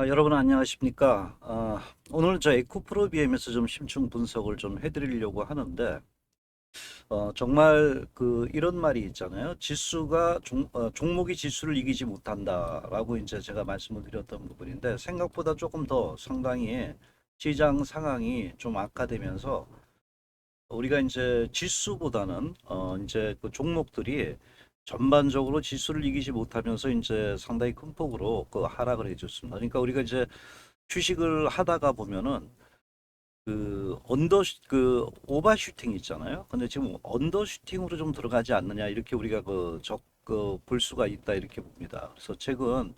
여러분 안녕하십니까? 오늘 저 에코프로 BM에서 좀 심층 분석을 좀 해드리려고 하는데, 정말 이런 말이 있잖아요. 종목이 지수를 이기지 못한다라고 이제 제가 말씀을 드렸던 부분인데, 생각보다 조금 더 상당히 시장 상황이 좀 악화되면서 우리가 이제 지수보다는 이제 그 종목들이 전반적으로 지수를 이기지 못하면서 이제 상당히 큰 폭으로 그 하락을 해줬습니다. 그러니까 우리가 이제 주식을 하다가 보면은 오버슈팅 있잖아요. 근데 지금 언더슈팅으로 좀 들어가지 않느냐 이렇게 우리가 볼 수가 있다 이렇게 봅니다. 그래서 최근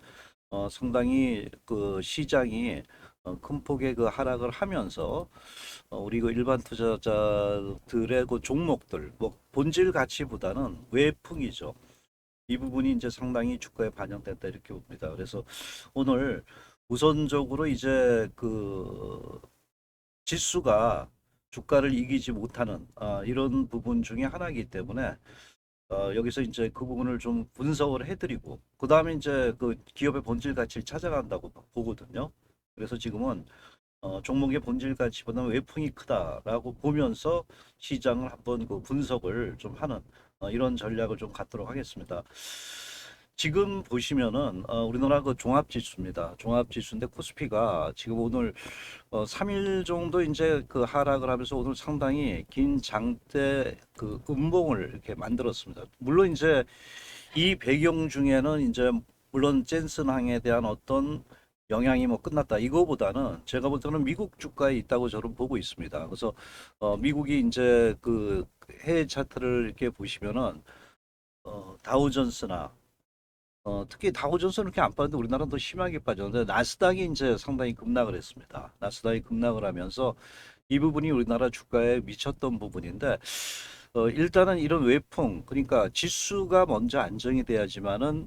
상당히 그 시장이 큰 폭의 그 하락을 하면서 우리 그 일반 투자자들의 그 종목들 뭐 본질 가치보다는 외풍이죠. 이 부분이 이제 상당히 주가에 반영됐다 이렇게 봅니다. 그래서 오늘 우선적으로 이제 지수가 주가를 이기지 못하는 이런 부분 중에 하나이기 때문에 여기서 이제 그 부분을 좀 분석을 해드리고 그 다음에 이제 그 기업의 본질 가치를 찾아간다고 보거든요. 그래서 지금은 종목의 본질 가치보다는 외풍이 크다라고 보면서 시장을 한번 그 분석을 좀 하는 이런 전략을 좀 갖도록 하겠습니다. 지금 보시면은 우리나라 그 종합지수입니다. 종합지수인데 코스피가 지금 오늘 3일 정도 이제 그 하락을 하면서 오늘 상당히 긴 장대 그 음봉을 이렇게 만들었습니다. 물론 이제 이 배경 중에는 이제 물론 젠슨항에 대한 어떤 영향이 뭐 끝났다 이거보다는 제가 볼 때는 미국 주가에 있다고 저는 보고 있습니다. 그래서 미국이 이제 그 해외 차트를 이렇게 보시면은 다우존스나 특히 다우존스는 이렇게 안 빠졌는데 우리나라는 더 심하게 빠졌는데 나스닥이 이제 상당히 급락을 했습니다. 나스닥이 급락을 하면서 이 부분이 우리나라 주가에 미쳤던 부분인데 일단은 이런 외풍 그러니까 지수가 먼저 안정이 돼야지만은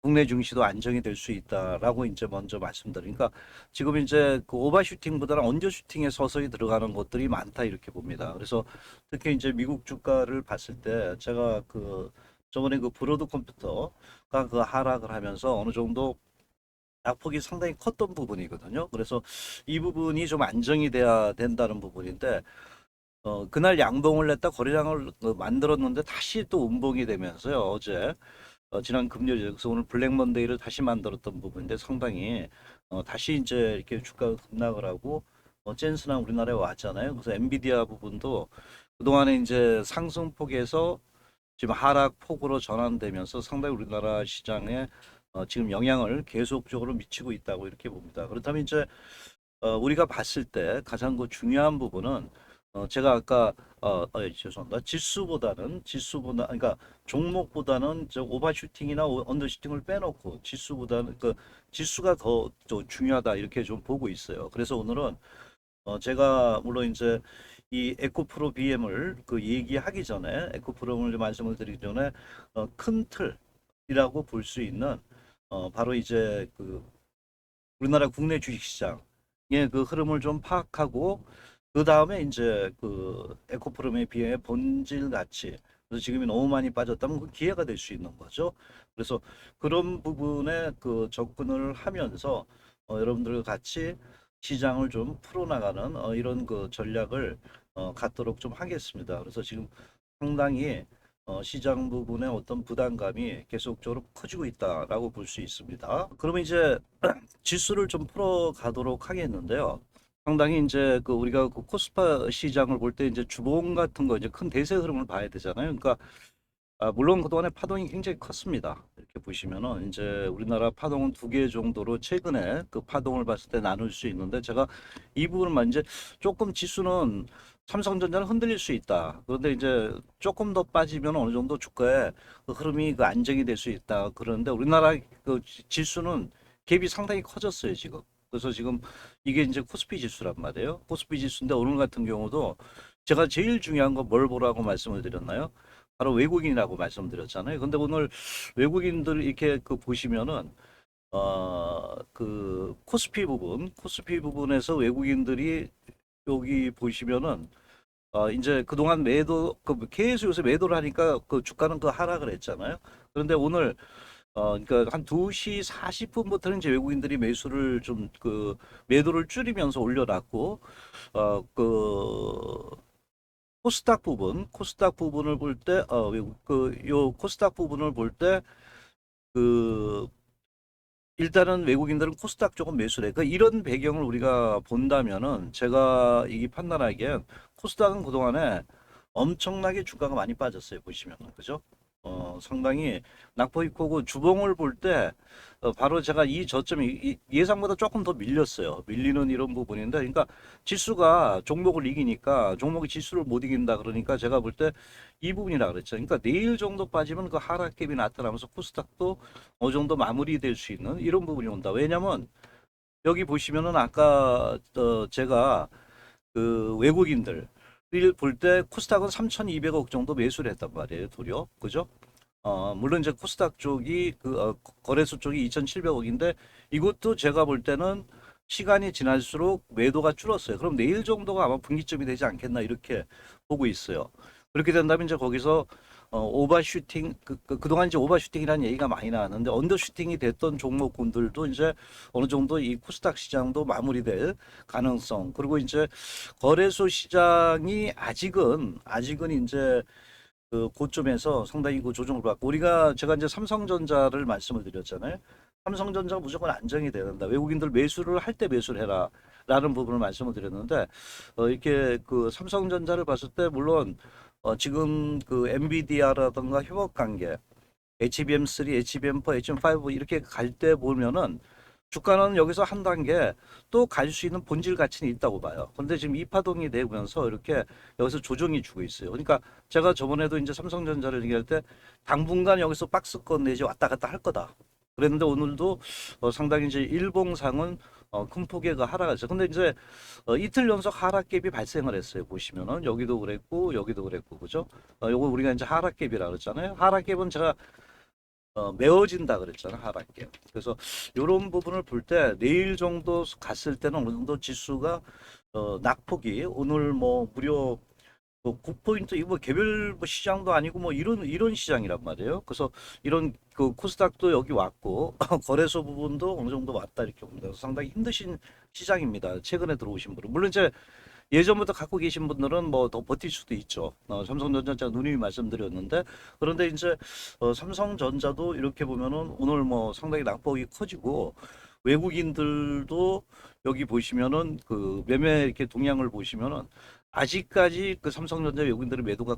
국내 증시도 안정이 될 수 있다라고 이제 먼저 말씀드리니까 지금 이제 그 오버슈팅보다는 언더슈팅에 서서히 들어가는 것들이 많다 이렇게 봅니다. 그래서 특히 이제 미국 주가를 봤을 때 제가 저번에 그 브로드 컴퓨터가 그 하락을 하면서 어느 정도 낙폭이 상당히 컸던 부분이거든요. 그래서 이 부분이 좀 안정이 돼야 된다는 부분인데 그날 양봉을 냈다 거래량을 만들었는데 다시 또 음봉이 되면서요. 어제 지난 금요일 그래서 오늘 블랙 먼데이를 다시 만들었던 부분인데 상당히 다시 이제 이렇게 주가가 급락을 하고 젠스나 우리나라에 왔잖아요. 그래서 엔비디아 부분도 그동안에 이제 상승폭에서 지금 하락폭으로 전환되면서 상당히 우리나라 시장에 지금 영향을 계속적으로 미치고 있다고 이렇게 봅니다. 그렇다면 이제 우리가 봤을 때 가장 그 중요한 부분은 제가 아까 죄송합니다. 지수보다 그러니까 종목보다는 저 오버슈팅이나 언더슈팅을 빼놓고 지수보다는 그 지수가 더 중요하다 이렇게 좀 보고 있어요. 그래서 오늘은 제가 물론 이제 이 에코프로 BM을 그 얘기하기 전에 에코프로를 말씀을 드리기 전에 큰 틀이라고 볼 수 있는 바로 이제 우리나라 국내 주식시장의 그 흐름을 좀 파악하고 그 다음에 이제 그 에코프롬에 비해 본질 가치 그래서 지금이 너무 많이 빠졌다면 그 기회가 될 수 있는 거죠. 그래서 그런 부분에 그 접근을 하면서 여러분들과 같이 시장을 좀 풀어나가는 이런 그 전략을 갖도록 좀 하겠습니다. 그래서 지금 상당히 시장 부분의 어떤 부담감이 계속적으로 커지고 있다라고 볼 수 있습니다. 그러면 이제 지수를 좀 풀어가도록 하겠는데요. 상당히 이제 우리가 그 코스파 시장을 볼 때 이제 주봉 같은 거 이제 큰 대세 흐름을 봐야 되잖아요. 그러니까 물론 그동안에 파동이 굉장히 컸습니다. 이렇게 보시면은 이제 우리나라 파동은 두 개 정도로 최근에 그 파동을 봤을 때 나눌 수 있는데 제가 이 부분만 이제 조금 지수는 삼성전자는 흔들릴 수 있다. 그런데 이제 조금 더 빠지면 어느 정도 주가에 그 흐름이 그 안정이 될 수 있다. 그런데 우리나라 그 지수는 갭이 상당히 커졌어요, 지금. 그래서 지금 이게 이제 코스피 지수란 말이에요. 코스피 지수인데 오늘 같은 경우도 제가 제일 중요한 거 뭘 보라고 말씀을 드렸나요? 바로 외국인이라고 말씀드렸잖아요. 근데 오늘 외국인들 이렇게 보시면은 코스피 부분에서 외국인들이 여기 보시면은 이제 그동안 계속 요새 매도를 하니까 그 주가는 그 하락을 했잖아요. 그런데 오늘 그러니까 한 2시 40분부터는 이제 외국인들이 매수를 좀 그 매도를 줄이면서 올려놨고, 그 코스닥 부분을 볼 때, 요 코스닥 부분을 볼 때, 그 일단은 외국인들은 코스닥 쪽은 매수를 해. 그 이런 배경을 우리가 본다면은 제가 이 판단하기엔 코스닥은 그동안에 엄청나게 주가가 많이 빠졌어요. 보시면은. 그죠? 상당히 낙폭이고 주봉을 볼 때 바로 제가 이 저점이 예상보다 조금 더 밀렸어요. 밀리는 이런 부분인데, 그러니까 지수가 종목을 이기니까 종목이 지수를 못 이긴다 그러니까 제가 볼 때 이 부분이라 그랬죠. 그러니까 내일 정도 빠지면 그 하락갭이 나타나면서 코스닥도 어느 정도 마무리될 수 있는 이런 부분이 온다. 왜냐면 여기 보시면은 아까 제가 그 외국인들 볼 때 코스닥은 3,200억 정도 매수를 했단 말이에요. 도려. 그죠? 물론 이제 코스닥 쪽이 거래소 쪽이 2,700억인데 이것도 제가 볼 때는 시간이 지날수록 매도가 줄었어요. 그럼 내일 정도가 아마 분기점이 되지 않겠나 이렇게 보고 있어요. 그렇게 된다면 이제 거기서 오버슈팅 그동안 이제 오버슈팅이라는 얘기가 많이 나왔는데 언더슈팅이 됐던 종목군들도 이제 어느 정도 이 코스닥 시장도 마무리될 가능성, 그리고 이제 거래소 시장이 아직은 이제 그 고점에서 상당히 그 조정을 받고, 제가 이제 삼성전자를 말씀을 드렸잖아요. 삼성전자가 무조건 안정이 돼야 된다. 외국인들 매수를 할 때 매수를 해라. 라는 부분을 말씀을 드렸는데, 이렇게 그 삼성전자를 봤을 때, 물론, 지금 그 엔비디아라든가 협업 관계, HBM3, HBM4, HBM5 이렇게 갈 때 보면은 주가는 여기서 한 단계 또 갈 수 있는 본질 가치는 있다고 봐요. 근데 지금 이파동이 되면서 이렇게 여기서 조정이 주고 있어요. 그러니까 제가 저번에도 이제 삼성전자를 얘기할 때 당분간 여기서 박스권 내지 왔다 갔다 할 거다. 그랬는데 오늘도 상당히 이제 일봉상은 큰 폭의 그 하락을 했어요. 근데 이제 이틀 연속 하락갭이 발생을 했어요. 보시면은 여기도 그랬고 여기도 그랬고 그죠? 요거 우리가 이제 하락갭이라 그랬잖아요. 하락갭은 제가 메워진다 그랬잖아, 하반기에. 그래서 이런 부분을 볼 때 내일 정도 갔을 때는 어느 정도 지수가 낙폭이 오늘 뭐 무려 뭐 9포인트, 이거 뭐 개별 뭐 시장도 아니고 뭐 이런 시장이란 말이에요. 그래서 이런 그 코스닥도 여기 왔고 거래소 부분도 어느 정도 왔다 이렇게 봅니다. 그래서 상당히 힘드신 시장입니다. 최근에 들어오신 분은 물론 이제 예전부터 갖고 계신 분들은 뭐 더 버틸 수도 있죠. 삼성전자 제가 누누이 말씀드렸는데, 그런데 이제 삼성전자도 이렇게 보면은 오늘 뭐 상당히 낙폭이 커지고 외국인들도 여기 보시면은 그 매매 이렇게 동향을 보시면은 아직까지 그 삼성전자 외국인들의 매도가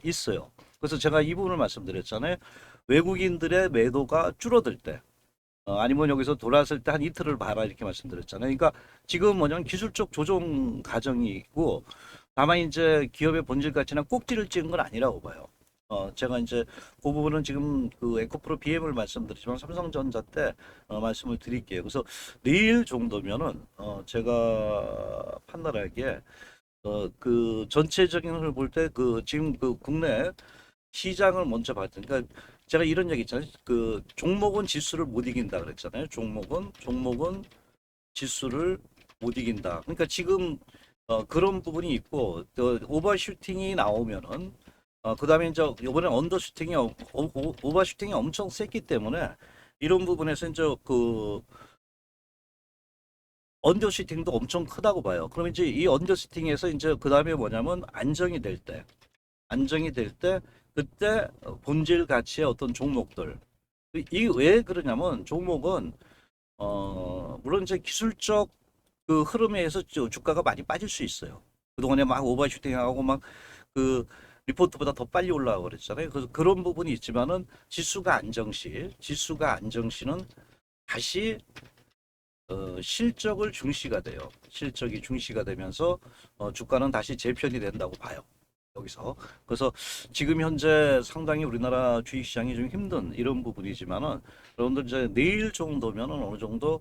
있어요. 그래서 제가 이 부분을 말씀드렸잖아요. 외국인들의 매도가 줄어들 때, 아니면 여기서 돌았을 때 한 이틀을 봐라 이렇게 말씀드렸잖아요. 그러니까 지금 뭐냐면 기술적 조정 과정이고, 다만 이제 기업의 본질 가치나 꼭지를 찍은 건 아니라고 봐요. 제가 이제 그 부분은 지금 그 에코프로 BM을 말씀드리지만 삼성전자 때 말씀을 드릴게요. 그래서 내일 정도면은 제가 판단하기에 그 전체적인 흐름을 볼 때 그 지금 그 국내 시장을 먼저 봤죠. 그러니까 제가 이런 얘기 있잖아요. 그 종목은 지수를 못 이긴다 그랬잖아요. 종목은 지수를 못 이긴다. 그러니까 지금 그런 부분이 있고, 또 오버슈팅이 나오면은 그다음에 이제 이번에 오버슈팅이 엄청 셌기 때문에 이런 부분에서 이제 그 언더슈팅도 엄청 크다고 봐요. 그럼 이제 이 언더슈팅에서 이제 그다음에 뭐냐면 안정이 될 때 그때 본질 가치의 어떤 종목들, 이 왜 그러냐면 종목은 물론 이제 기술적 그 흐름에 의해서 주가가 많이 빠질 수 있어요. 그동안에 막 오버슈팅하고 막 그 리포트보다 더 빨리 올라가고 그랬잖아요. 그래서 그런 부분이 있지만은 지수가 안정시는 다시 실적을 중시가 돼요. 실적이 중시가 되면서 주가는 다시 재편이 된다고 봐요. 여기서. 그래서 지금 현재 상당히 우리나라 주식시장이 좀 힘든 이런 부분이지만은 여러분들 이제 내일 정도면은 어느 정도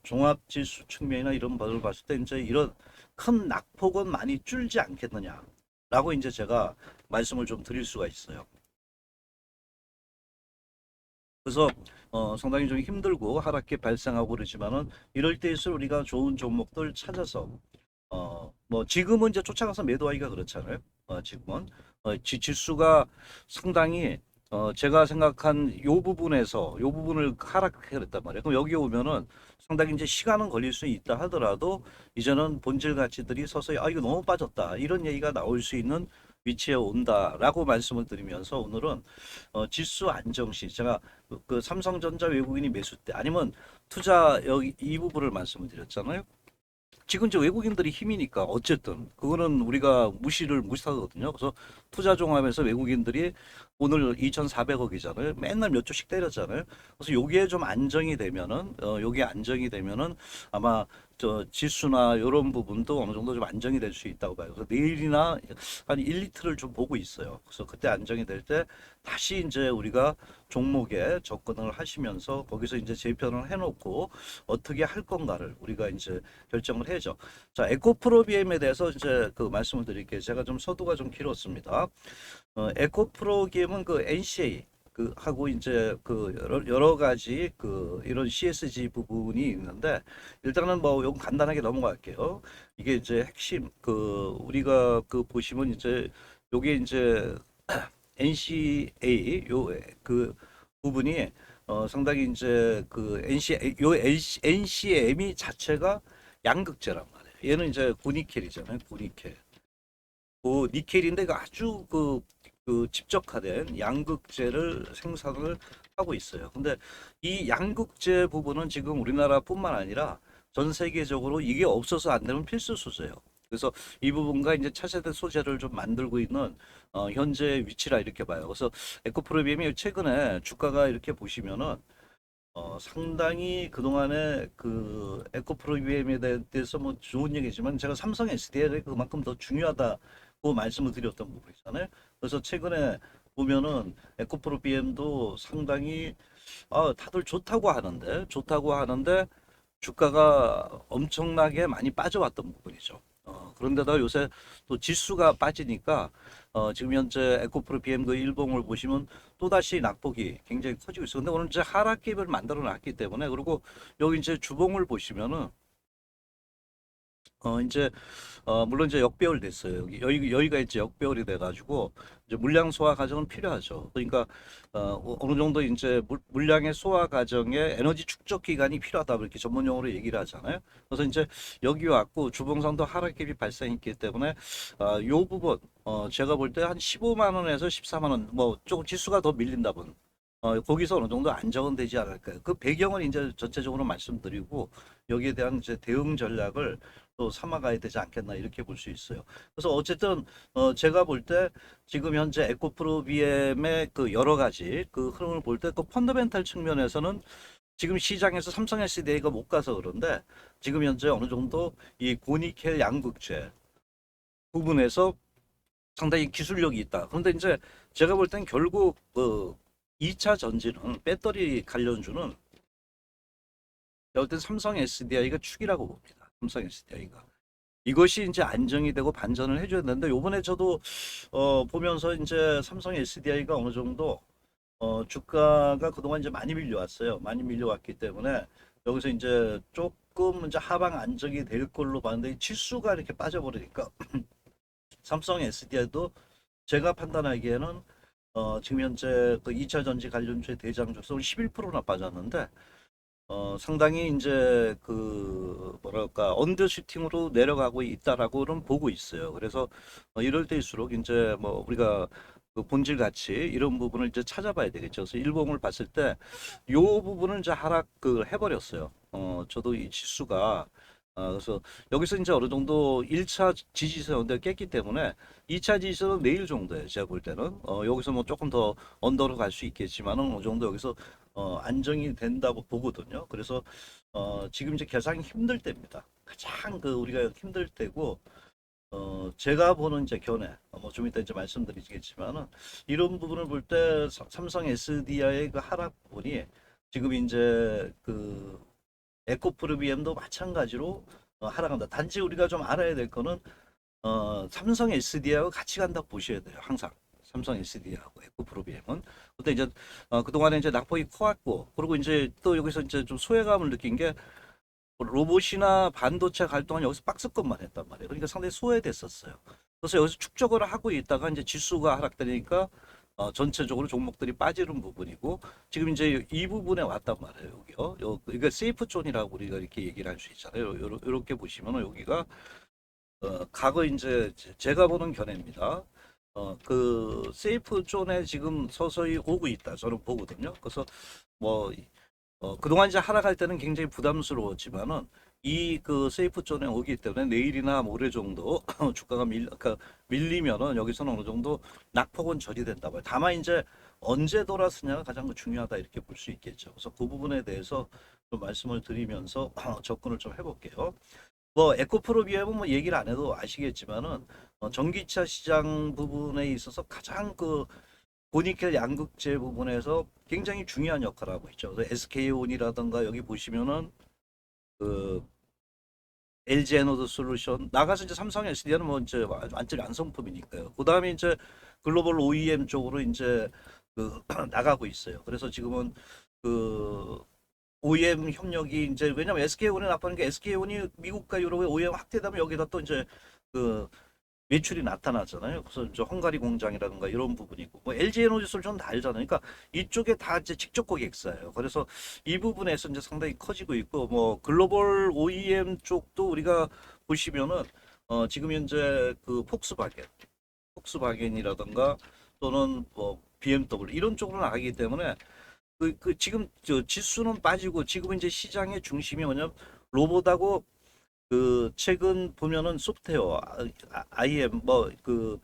종합지수 측면이나 이런 바를 봤을 때 이제 이런 큰 낙폭은 많이 줄지 않겠느냐라고 이제 제가 말씀을 좀 드릴 수가 있어요. 그래서 상당히 좀 힘들고 하락기 발생하고 그러지만은 이럴 때일수록 우리가 좋은 종목들 찾아서 뭐 지금은 이제 쫓아가서 매도하기가 그렇잖아요. 지금은 지수가 상당히 제가 생각한 요 부분에서 요 부분을 하락했단 말이에요. 그럼 여기 오면은 상당히 이제 시간은 걸릴 수 있다 하더라도 이제는 본질 가치들이 서서히 이거 너무 빠졌다 이런 얘기가 나올 수 있는 위치에 온다라고 말씀을 드리면서 오늘은 지수 안정시 제가 그 삼성전자 외국인이 매수 때 아니면 투자 여기 이 부분을 말씀을 드렸잖아요. 지금 이제 외국인들이 힘이니까 어쨌든 그거는 우리가 무시를 못하거든요. 그래서 투자 종합에서 외국인들이 오늘 2,400억이잖아요. 맨날 몇 조씩 때렸잖아요. 그래서 요게 좀 안정이 되면은 요게 안정이 되면은 아마 저 지수나 이런 부분도 어느 정도 좀 안정이 될 수 있다고 봐요. 그래서 내일이나 한 1, 2트를 좀 보고 있어요. 그래서 그때 안정이 될 때 다시 이제 우리가 종목에 접근을 하시면서 거기서 이제 재편을 해놓고 어떻게 할 건가를 우리가 이제 결정을 해야죠. 자, 에코프로비엠에 대해서 이제 그 말씀을 드릴게요. 제가 좀 서두가 좀 길었습니다. 에코프로기엠은 그 NCA 그 하고 이제 그 여러 가지 그 이런 CSG 부분이 있는데 일단은 뭐 요거 간단하게 넘어갈게요. 이게 이제 핵심 그 우리가 그 보시면 이제 요게 이제 NCA 요 그 부분이 상당히 이제 그 NCA 요 NCM이 자체가 양극재란 말이에요. 얘는 이제 고니켈이잖아요. 고니켈. 그 니켈인데 그 아주 그 집적화된 양극재를 생산을 하고 있어요. 근데 이 양극재 부분은 지금 우리나라뿐만 아니라 전 세계적으로 이게 없어서 안 되는 필수 소재예요. 그래서 이 부분과 이제 차세대 소재를 좀 만들고 있는 현재 위치라 이렇게 봐요. 그래서 에코프로비엠이 최근에 주가가 이렇게 보시면은 상당히 그동안에 그 에코프로비엠에 대해서 뭐 좋은 얘기지만 제가 삼성 SDI 그만큼 더 중요하다고 말씀을 드렸던 부분이잖아요. 그래서 최근에 보면은 에코프로비엠도 상당히 다들 좋다고 하는데 주가가 엄청나게 많이 빠져왔던 부분이죠. 그런데다 요새 또 지수가 빠지니까 지금 현재 에코프로 BM 그 일봉을 보시면 또다시 낙폭이 굉장히 커지고 있어요. 근데 오늘 이제 하락기를 만들어 놨기 때문에 그리고 여기 이제 주봉을 보시면은 이제 물론 이제 역배열 됐어요. 여기가 이제 역배열이 돼가지고 이제 물량 소화 과정은 필요하죠. 그러니까 어느 정도 이제 물량의 소화 과정에 에너지 축적 기간이 필요하다 이렇게 전문 용어로 얘기를 하잖아요. 그래서 이제 여기 왔고 주봉상도 하락갭이 발생했기 때문에 요 부분 제가 볼 때 한 15만 원에서 14만 원 뭐 조금 지수가 더 밀린다면 거기서 어느 정도 안정은 되지 않을까요? 그 배경을 이제 전체적으로 말씀드리고 여기에 대한 이제 대응 전략을 또 삼아가야 되지 않겠나 이렇게 볼 수 있어요. 그래서 어쨌든 제가 볼 때 지금 현재 에코프로비엠의 그 여러 가지 그 흐름을 볼 때 그 펀더멘탈 측면에서는 지금 시장에서 삼성 SDI가 못 가서 그런데 지금 현재 어느 정도 이 고니켈 양극재 부분에서 상당히 기술력이 있다. 그런데 이제 제가 볼 땐 결국 2차 전지는 배터리 관련주는 내가 볼땐 삼성 SDI가 축이라고 봅니다. 삼성 SDI가. 이것이 이제 안정이 되고 반전을 해줘야 되는데 요번에 저도 보면서 이제 삼성 SDI가 어느 정도 주가가 그동안 이제 많이 밀려왔어요. 많이 밀려왔기 때문에 여기서 이제 조금 이제 하방 안정이 될 걸로 봤는데 지수가 이렇게 빠져버리니까 삼성 SDI도 제가 판단하기에는 지금 현재 그 2차 전지 관련주의 대장주에서 11%나 빠졌는데 상당히 이제 그 뭐랄까 언더슈팅으로 내려가고 있다라고는 보고 있어요. 그래서 이럴 때일수록 이제 뭐 우리가 그 본질 가치 이런 부분을 이제 찾아봐야 되겠죠. 그래서 일봉을 봤을 때 요 부분을 이제 하락을 해버렸어요. 저도 이 지수가 그래서 여기서 이제 어느 정도 1차 지지선을 깼기 때문에 2차 지지선은 내일 정도에 제가 볼 때는 여기서 뭐 조금 더 언더로 갈 수 있겠지만은 어느 정도 여기서 안정이 된다고 보거든요. 그래서 지금 이제 계산이 힘들 때입니다. 가장 그 우리가 힘들 때고 제가 보는 이제 견해 뭐 좀 이따 이제 말씀드리겠지만은 이런 부분을 볼 때 삼성 SDI의 그 하락 부분이 지금 이제 그 에코프로비엠도 마찬가지로 하락한다. 단지 우리가 좀 알아야 될 거는 삼성 SDI하고 같이 간다고 보셔야 돼요. 항상 삼성 SDI하고 에코프로비엠은. 근데 이제 그동안에 이제 낙폭이 커왔고 그리고 이제 또 여기서 이제 좀 소외감을 느낀 게 로봇이나 반도체 갈 동안 여기서 박스권만 했단 말이에요. 그러니까 상당히 소외됐었어요. 그래서 여기서 축적을 하고 있다가 이제 지수가 하락되니까 전체적으로 종목들이 빠지는 부분이고 지금 이제 이 부분에 왔단 말이에요. 여기요. 그러니까 세이프 존이라고 우리가 이렇게 얘기를 할 수 있잖아요. 요렇게 보시면은 여기가 과거 이제 제가 보는 견해입니다. 그 세이프 존에 지금 서서히 오고 있다. 저는 보거든요. 그래서 뭐 그동안 이제 하락할 때는 굉장히 부담스러웠지만은 이 그 세이프 존에 오기 때문에 내일이나 모레 정도 주가가 그러니까 밀리면은 여기서는 어느 정도 낙폭은 처리된다 봐요. 다만 이제 언제 돌아서냐가 가장 중요하다 이렇게 볼 수 있겠죠. 그래서 그 부분에 대해서 좀 말씀을 드리면서 접근을 좀 해볼게요. 뭐 에코프로비엠은 뭐 얘기를 안 해도 아시겠지만은 전기차 시장 부분에 있어서 가장 그 보니켈 양극재 부분에서 굉장히 중요한 역할을 하고 있죠. SK온이라든가 여기 보시면은 그 LG 에너드 솔루션 나가서 이제 삼성 SDI는 뭐 이제 완전히 완성품이니까요. 그다음에 이제 글로벌 OEM 쪽으로 이제 그 나가고 있어요. 그래서 지금은 그 OEM 협력이 이제 왜냐면 SK온이 나빠는 게 SK온이 미국과 유럽의 OEM 확대되면 여기다 또 이제 그 매출이 나타나잖아요. 그래서 이제 헝가리 공장이라든가 이런 부분이고, 뭐 LG 에너지 솔루션 다 알잖아요. 그러니까 이쪽에 다 이제 직접 고객사예요. 그래서 이 부분에서 이제 상당히 커지고 있고, 뭐 글로벌 OEM 쪽도 우리가 보시면은 지금 현재 그 폭스바겐이라든가 또는 뭐 BMW 이런 쪽으로 나가기 때문에 그 지금 저 지수는 빠지고 지금 이제 시장의 중심이 뭐냐면 로봇하고 그 최근 보면은 소프트웨어 IM 뭐 그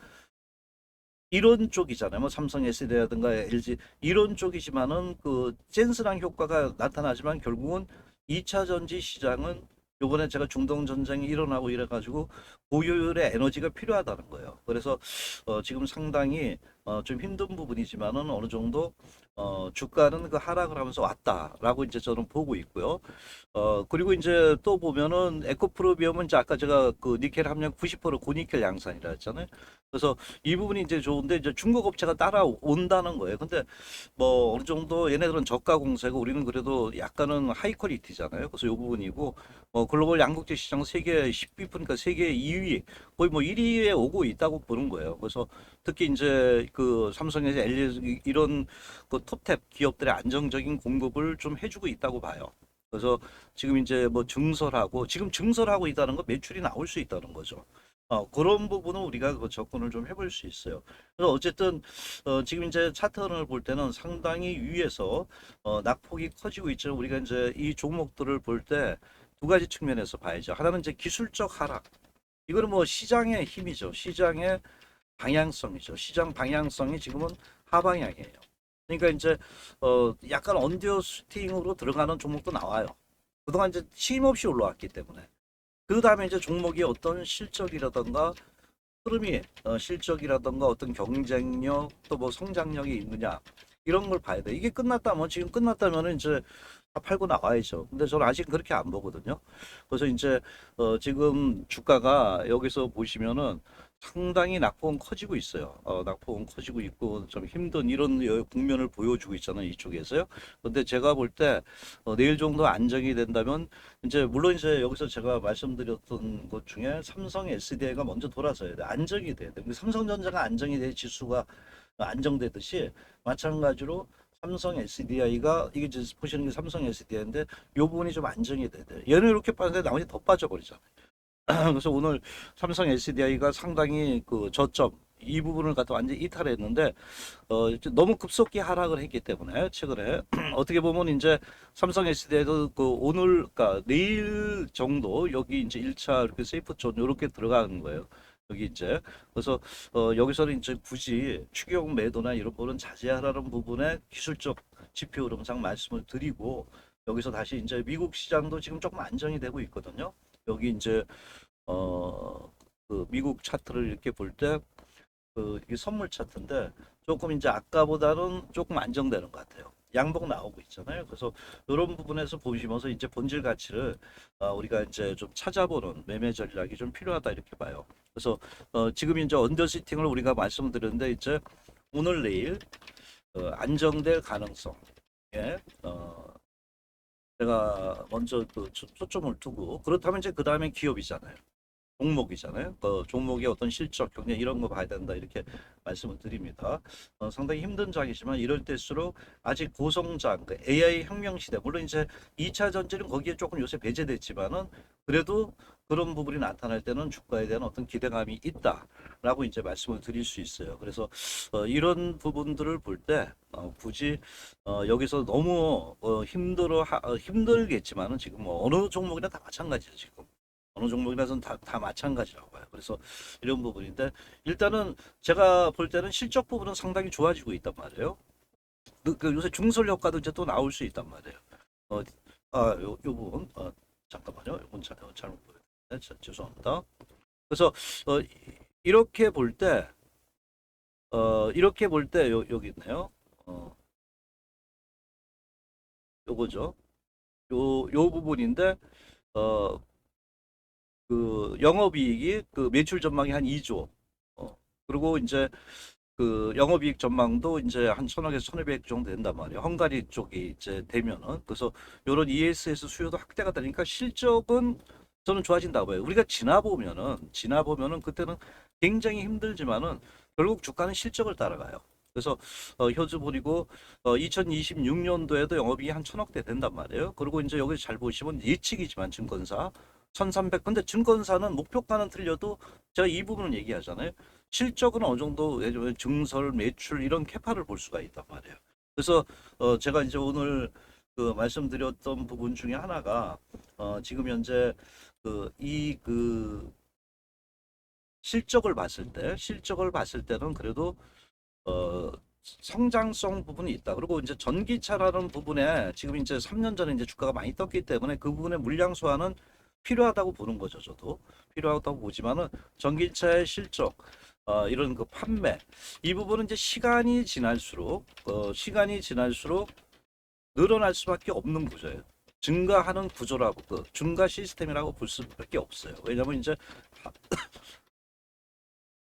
이런 쪽이잖아요. 뭐 삼성 SD라든가 LG 이런 쪽이지만은 그 젠스랑 효과가 나타나지만 결국은 2차 전지 시장은 요번에 제가 중동 전쟁이 일어나고 이래 가지고 고효율의 에너지가 필요하다는 거예요. 그래서 지금 상당히 좀 힘든 부분이지만은 어느 정도 주가는 그 하락을 하면서 왔다라고 이제 저는 보고 있고요. 그리고 이제 또 보면은 에코프로비움은 이제 아까 제가 그 니켈 함량 90% 고니켈 양산이라 했잖아요. 그래서 이 부분이 이제 좋은데 이제 중국 업체가 따라온다는 거예요. 근데 뭐 어느 정도 얘네들은 저가 공세고 우리는 그래도 약간은 하이 퀄리티잖아요. 그래서 이 부분이고 글로벌 양극재 시장 세계 10위니까 세계 2위 거의 뭐 1위에 오고 있다고 보는 거예요. 그래서 특히 이제 그 삼성에서 LG 이런 그 톱탭 기업들의 안정적인 공급을 좀 해주고 있다고 봐요. 그래서 지금 이제 뭐 증설하고 지금 증설하고 있다는 건 매출이 나올 수 있다는 거죠. 그런 부분은 우리가 그 접근을 좀 해볼 수 있어요. 그래서 어쨌든 지금 이제 차트를 볼 때는 상당히 위에서 낙폭이 커지고 있죠. 우리가 이제 이 종목들을 볼 때 두 가지 측면에서 봐야죠. 하나는 이제 기술적 하락. 이거는 뭐 시장의 힘이죠. 시장의 방향성이죠. 시장 방향성이 지금은 하방향이에요. 그러니까 이제 약간 언더슈팅으로 들어가는 종목도 나와요. 그동안 이제 쉼 없이 올라왔기 때문에. 그 다음에 이제 종목이 어떤 실적이라던가 흐름이 실적이라던가 어떤 경쟁력 또 뭐 성장력이 있느냐 이런 걸 봐야 돼. 이게 끝났다면 지금 끝났다면은 이제 다 팔고 나와야죠. 근데 저는 아직 그렇게 안 보거든요. 그래서 이제 지금 주가가 여기서 보시면은 상당히 낙폭은 커지고 있어요. 낙폭은 커지고 있고 좀 힘든 이런 국면을 보여주고 있잖아요. 이쪽에서요. 근데 제가 볼 때 내일 정도 안정이 된다면 이제 물론 이제 여기서 제가 말씀드렸던 것 중에 삼성 SDI가 먼저 돌아서야 돼. 안정이 돼야 돼. 삼성전자가 안정이 돼 지수가 안정되듯이 마찬가지로 삼성 SDI가 이게 이제 보시는 게 삼성 SDI인데 요 부분이 좀 안정이 돼야 돼. 얘는 이렇게 빠졌는데 나머지 더 빠져버리잖아요. 그래서 오늘 삼성 SDI가 상당히 그 저점 이 부분을 갖다 완전히 이탈했는데 이제 너무 급속히 하락을 했기 때문에 최근에 어떻게 보면 이제 삼성 SDI도 그 오늘 그러니까 내일 정도 여기 이제 1차 이렇게 세이프 존 이렇게 들어가는 거예요. 여기 이제 그래서 여기서는 이제 굳이 추격 매도나 이런 거는 자제하라는 부분에 기술적 지표 흐름상 말씀을 드리고 여기서 다시 이제 미국 시장도 지금 조금 안정이 되고 있거든요. 여기 이제 그 미국 차트를 이렇게 볼 때 그 이게 선물 차트인데 조금 이제 아까보다는 조금 안정되는 것 같아요. 양봉 나오고 있잖아요. 그래서 이런 부분에서 보시면서 이제 본질 가치를 우리가 이제 좀 찾아보는 매매 전략이 좀 필요하다 이렇게 봐요. 그래서 지금 이제 언더시팅을 우리가 말씀드렸는데 이제 오늘 내일 안정될 가능성. 예, 제가 먼저 그 초점을 두고 그렇다면 이제 그 다음에 기업이잖아요. 종목이잖아요. 종목의 어떤 실적, 경쟁 이런 거 봐야 된다 이렇게 말씀을 드립니다. 상당히 힘든 장이지만 이럴 때일수록 아직 고성장, 그 AI 혁명 시대, 물론 이제 2차 전지는 거기에 조금 요새 배제됐지만은 그래도 그런 부분이 나타날 때는 주가에 대한 어떤 기대감이 있다라고 이제 말씀을 드릴 수 있어요. 그래서 이런 부분들을 볼 때 굳이 여기서 너무 힘들겠지만은 지금 뭐 어느 종목이나 다 마찬가지죠 지금. 어느 종목이나선 다 마찬가지라고 봐요. 그래서 이런 부분인데 일단은 제가 볼 때는 실적 부분은 상당히 좋아지고 있단 말이에요. 그 요새 중설 효과도 이제 또 나올 수 있단 말이에요. 어, 요 부분, 잠깐만요. 이건 잘못 보였네. 죄송합니다. 그래서 어, 이렇게 볼 때, 이렇게 볼 때 여기 있네요. 요거죠. 요 부분인데, 어, 그 영업이익이 그 매출 전망이 한 2조. 그리고 이제 그 영업이익 전망도 이제 한 1,000억에서 1,200 정도 된단 말이에요. 헝가리 쪽이 이제 되면은. 그래서 요런 ESS 수요도 확대가 되니까 실적은 저는 좋아진다고 봐요. 우리가 지나 보면은 그때는 굉장히 힘들지만은 결국 주가는 실적을 따라가요. 그래서 현재 보리고 2026년도에도 영업이익이 한 1,000억대 된단 말이에요. 그리고 이제 여기 잘 보시면 예측이지만 증권사 1,300. 근데 증권사는 목표가는 틀려도 제가 이 부분을 얘기하잖아요. 실적은 어느 정도 증설, 매출 이런 캐파를 볼 수가 있단 말이에요. 그래서 제가 이제 오늘 그 말씀드렸던 부분 중에 하나가 지금 현재 그 실적을 봤을 때는 그래도 어, 성장성 부분이 있다. 그리고 이제 전기차라는 부분에 지금 이제 3년 전에 이제 주가가 많이 떴기 때문에 그 부분의 물량 소화는 필요하다고 보는 거죠. 저도 필요하다고 보지만은 전기차의 실적, 이런 그 판매 이 부분은 이제 시간이 지날수록 늘어날 수밖에 없는 구조예요. 증가하는 구조라고 증가 시스템이라고 볼 수밖에 없어요. 왜냐하면 이제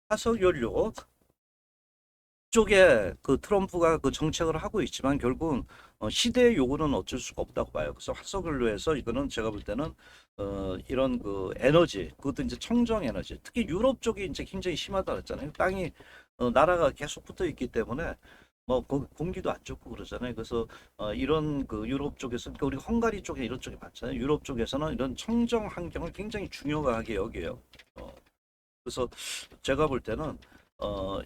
화석연료 쪽에 그 트럼프가 그 정책을 하고 있지만 결국은 시대의 요구는 어쩔 수가 없다고 봐요. 그래서 화석연료에서 이거는 제가 볼 때는 이런 그 에너지 그것도 이제 청정 에너지 특히 유럽 쪽이 이제 굉장히 심하다 그랬잖아요. 땅이 나라가 계속 붙어 있기 때문에 뭐 공기도 안 좋고 그러잖아요. 그래서 이런 그 유럽 쪽에서 그러니까 우리 헝가리 쪽에 이런 쪽이 많잖아요. 유럽 쪽에서는 이런 청정 환경을 굉장히 중요하게 여겨요. 어, 그래서 제가 볼 때는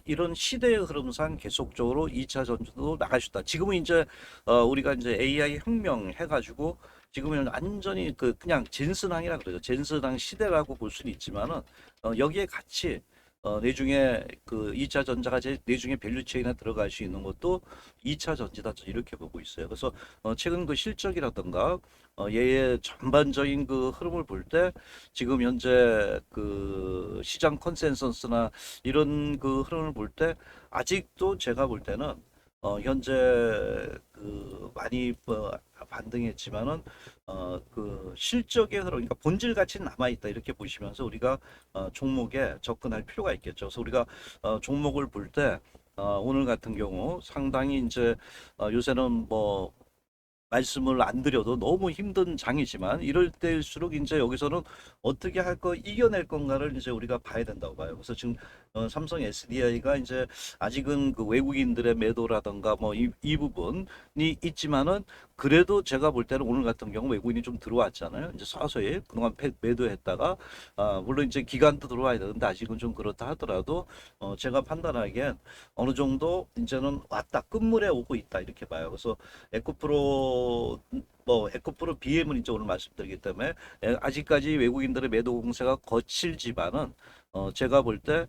이런 시대의 흐름상 계속적으로 2차 전지도 나갈 수 있다. 지금은 이제 우리가 이제 AI 혁명 해가지고 지금은 완전히 그냥 젠슨항이라 그러죠. 젠슨항 시대라고 볼 수는 있지만은 여기에 같이 내중에 그 2차 전자가 제 내중에 밸류체인에 들어갈 수 있는 것도 2차 전지다 이렇게 보고 있어요. 그래서 최근 그 실적이라든가 얘의 전반적인 그 흐름을 볼 때 지금 현재 그 시장 컨센서스나 이런 그 흐름을 볼 때 아직도 제가 볼 때는 현재 그 많이 반등했지만은 그 실적의 흐름, 그러니까 본질 가치는 남아 있다 이렇게 보시면서 우리가 종목에 접근할 필요가 있겠죠. 그래서 우리가 종목을 볼 때 오늘 같은 경우 상당히 이제 요새는 뭐 말씀을 안 드려도 너무 힘든 장이지만 이럴 때일수록 이제 여기서는 어떻게 할 거 이겨낼 건가를 이제 우리가 봐야 된다고 봐요. 그래서 지금 삼성 SDI가 이제 아직은 그 외국인들의 매도라든가 뭐 이 부분이 있지만은 그래도 제가 볼 때는 오늘 같은 경우 외국인이 좀 들어왔잖아요. 이제 서서히 그동안 매도했다가 물론 이제 기간도 들어와야 되는데 아직은 좀 그렇다 하더라도 제가 판단하기엔 어느 정도 이제는 왔다 끝물에 오고 있다 이렇게 봐요. 그래서 에코프로 에코프로 BM은 이제 오늘 말씀드리기 때문에 아직까지 외국인들의 매도 공세가 거칠지만은 제가 볼 때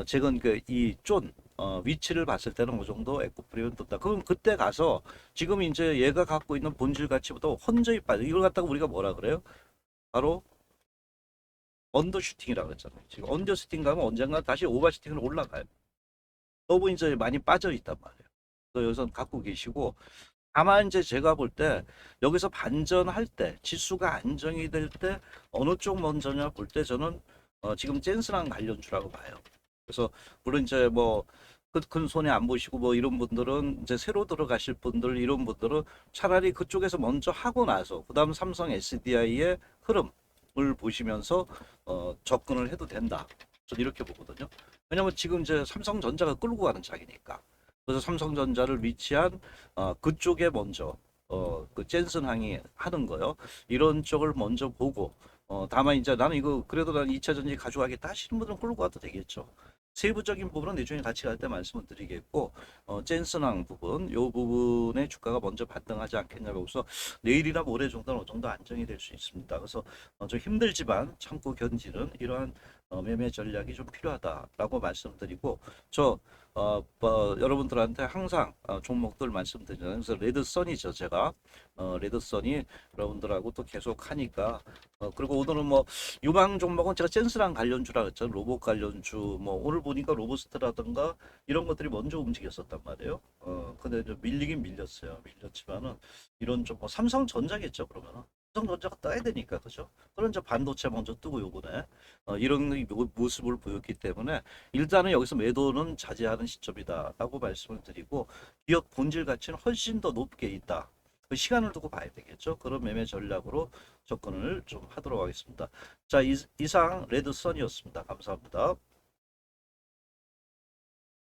최근 그이쫀 위치를 봤을 때는 어느 정도 에코프리는 떴다. 그럼 그때 가서 지금 이제 얘가 갖고 있는 본질 가치보다 혼저히 빠져. 이걸 갖다가 우리가 뭐라 그래요? 바로 언더슈팅이라고 했잖아요. 지금 언더슈팅 가면 언젠가 다시 오버슈팅으로 올라가요. 너무 이제 많이 빠져 있단 말이에요. 그래서 여기서 갖고 계시고 다만 이제 제가 볼 때 여기서 반전할 때 지수가 안정이 될 때 어느 쪽 먼저냐 볼 때 저는 지금 젠스랑 관련주라고 봐요. 그래서 물론 이제 뭐 큰 손해 안 보시고 뭐 이런 분들은 이제 새로 들어가실 분들 이런 분들은 차라리 그쪽에서 먼저 하고 나서 그다음 삼성 SDI의 흐름 보시면서 접근을 해도 된다. 저는 이렇게 보거든요. 왜냐면 지금 이제 삼성전자가 끌고 가는 장이니까. 그래서 삼성전자를 위치한 그쪽에 먼저 그 젠슨항이 하는 거요. 이런 쪽을 먼저 보고 다만 이제 나는 이거 그래도 난 2차 전지 가져가겠다 하시는 분들은 끌고 가도 되겠죠. 세부적인 부분은 나중에 같이 갈 때 말씀을 드리겠고 젠슨항 부분 요 부분의 주가가 먼저 반등하지 않겠냐고 해서 내일이나 모레 정도는 어느 정도 안정이 될 수 있습니다. 그래서 좀 힘들지만 참고 견디는 이러한 매매 전략이 좀 필요하다라고 말씀드리고 여러분들한테 항상 종목들 말씀드리잖아요. 그래서 레드선이죠, 제가. 레드선이 여러분들하고 또 계속 하니까. 그리고 오늘은 뭐, 유망 종목은 제가 젠스랑 관련주라 그랬죠. 로봇 관련주, 뭐, 오늘 보니까 로보스트라든가 이런 것들이 먼저 움직였었단 말이에요. 근데 좀 밀리긴 밀렸어요. 밀렸지만은, 이런 좀, 뭐, 삼성전자겠죠, 그러면은. 삼성전자가 떠야 되니까, 그죠? 그런 저 반도체 먼저 뜨고 요번에, 이런 모습을 보였기 때문에, 일단은 여기서 매도는 자제하는 시점이다라고 말씀을 드리고 기업 본질 가치는 훨씬 더 높게 있다. 그 시간을 두고 봐야 되겠죠. 그런 매매 전략으로 접근을 좀 하도록 하겠습니다. 자, 이상 레드선이었습니다. 감사합니다.